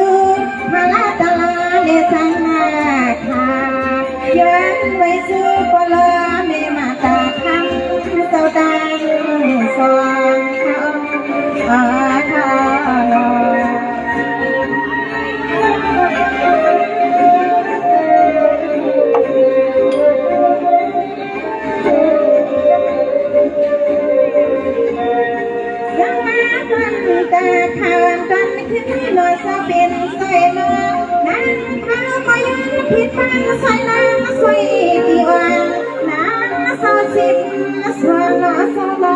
สู้มาลาตลาเนสังนาคาย้อนไว้สู้ปลาเนมาตาคำเจ้าดังสองเขาทานแต่ข่าวกันขึ้นหน่อยจะเป็นใส่มานั่งข้าวก็ยังผิดฟังใส่น้ำใส่ดีว่าน้ำสาวสิบสาวน้ำสาวน้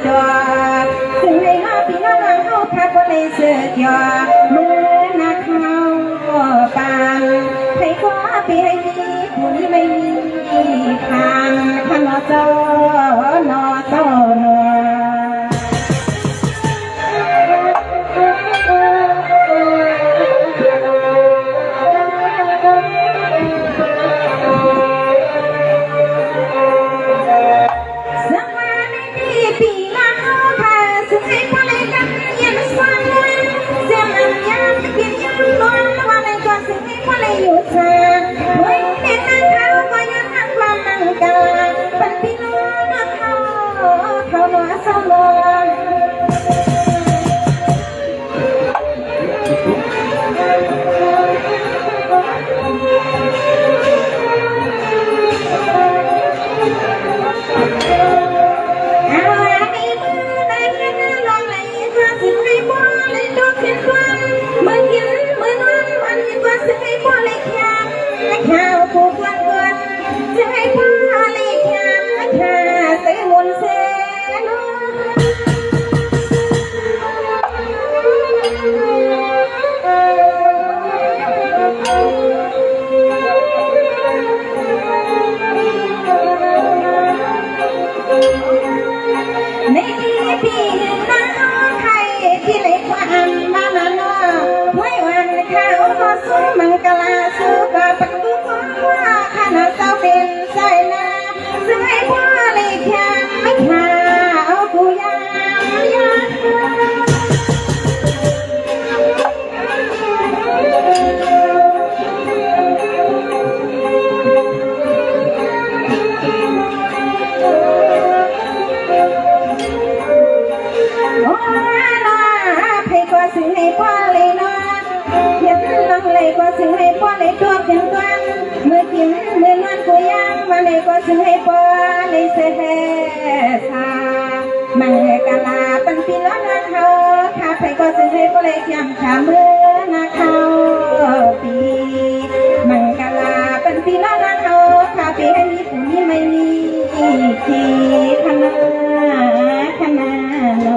ตัวซึ่งให้มาพี่น้องเขาทักว่าเลยเสือกยอเมื่อนักเขาปังให้ขอพี่ให้มีผู้นี้ไม่มีทางขนอจอนอจอนอมันกะลาสู้กับประตูว่าขนาดเจ้าเป็นใส่นาซึ่งให้พ่อเลยแค่ไม่ขาเอากูยายาโอ้นาให้ก็ซึ่งให้พ่อเลยเนาะเลยก็ซึ่งให้ป้อเลยตัวเพียงตัวเมื่อกินเมื่อนอนกูย่างมาเลยก็ซึ่งให้ป้อเลยเสียสามันกะลาปันปีล้อนวันเฮาข้าไปก็ซึ่งให้ป้อเลยยำขาเมื่อนาเขาปีมันกะลาปันปีล้อนวันเฮาข้าไปให้มีผู้นี้ไม่มีทีขนาขนาโล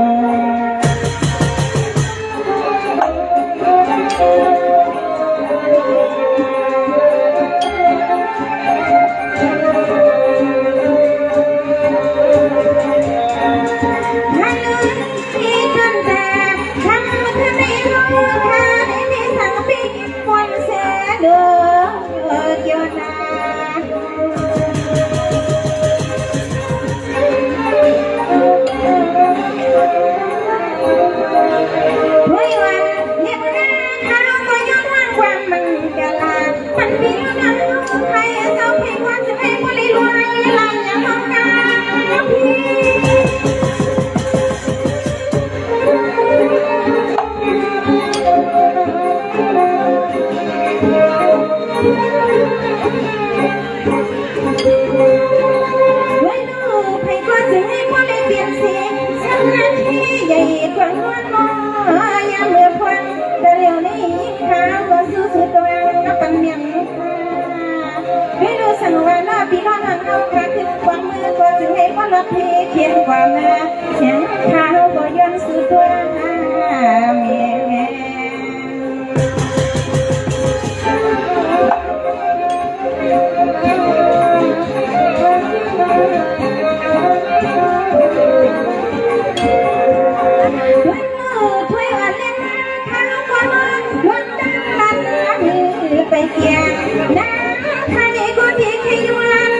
เขียนความนาเสียงข้าวก็ย้อนสู่ตัวเมียถ้วยวันเล่นข้าวก็นอนวันดังลันไปเกี่ยน้ำทะเลก็ที่ขยวน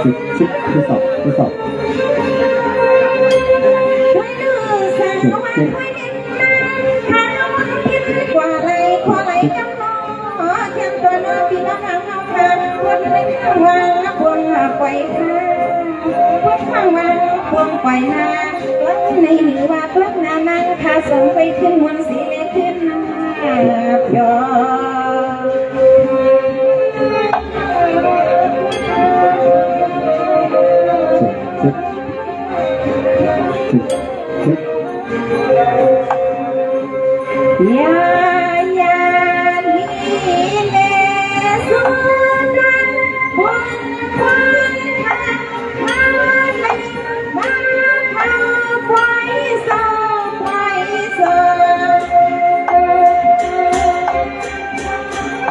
ที่สองกว่าไรขอไรยังน้อเทียมตัวน้อพี่น้องทางเฮาพาวันไม่ข้างวางพวงปล่อยข้าพวงข้างวางพวงปล่อยนาวัดในหรือว่าพวกนานังพาส่งไปขึ้นมวลสีเลขึ้นยอ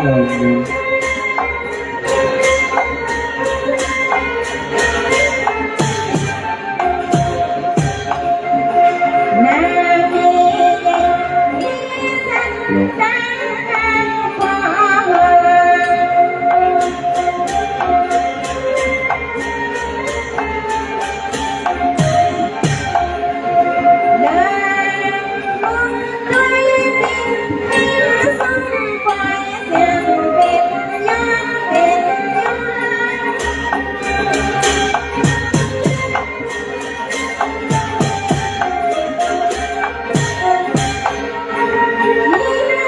นาทีเย็นที่สันดังฟ้าเดินมุ่งด้วยสิ่งที่สุ่มไปเสียงเป็นย้อนเป็นย้อน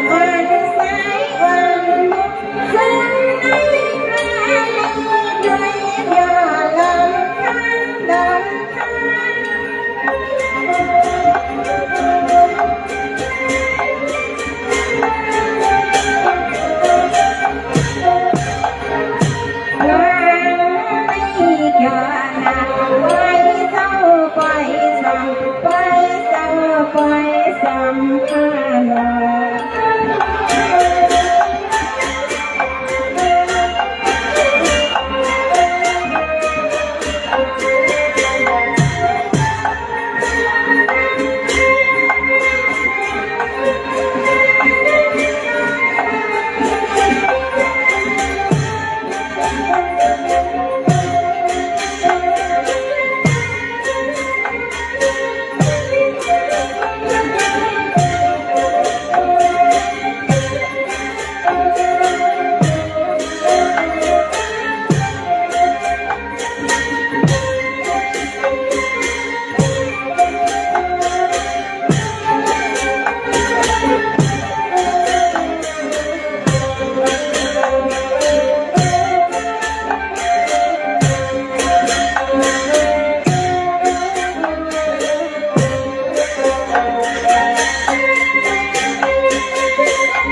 วันสายวันมุกซึ่งในกลางด้วยยอลำทางดงทางวางไม่เกี่ยวนาไว้เจ้าปล่อยส่งปล่อยเจ้าปล่อยส่งข้าลง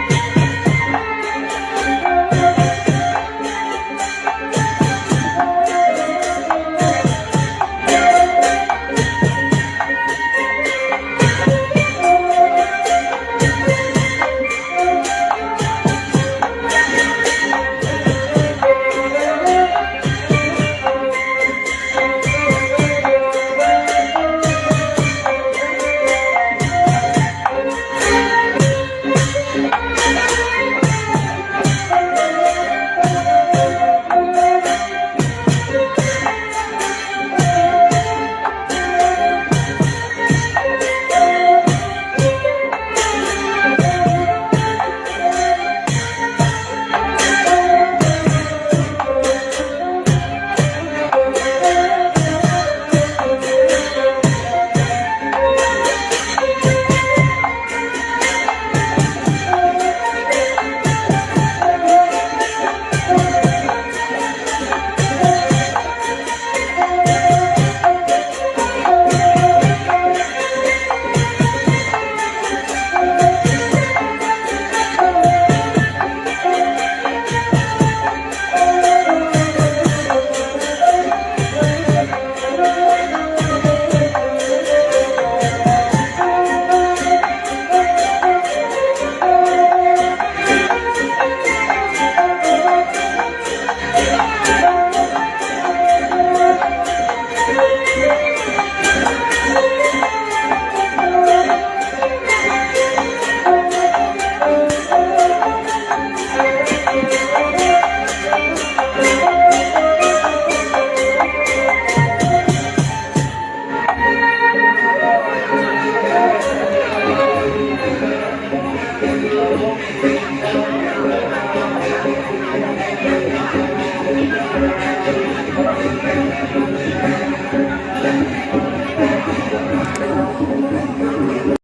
เ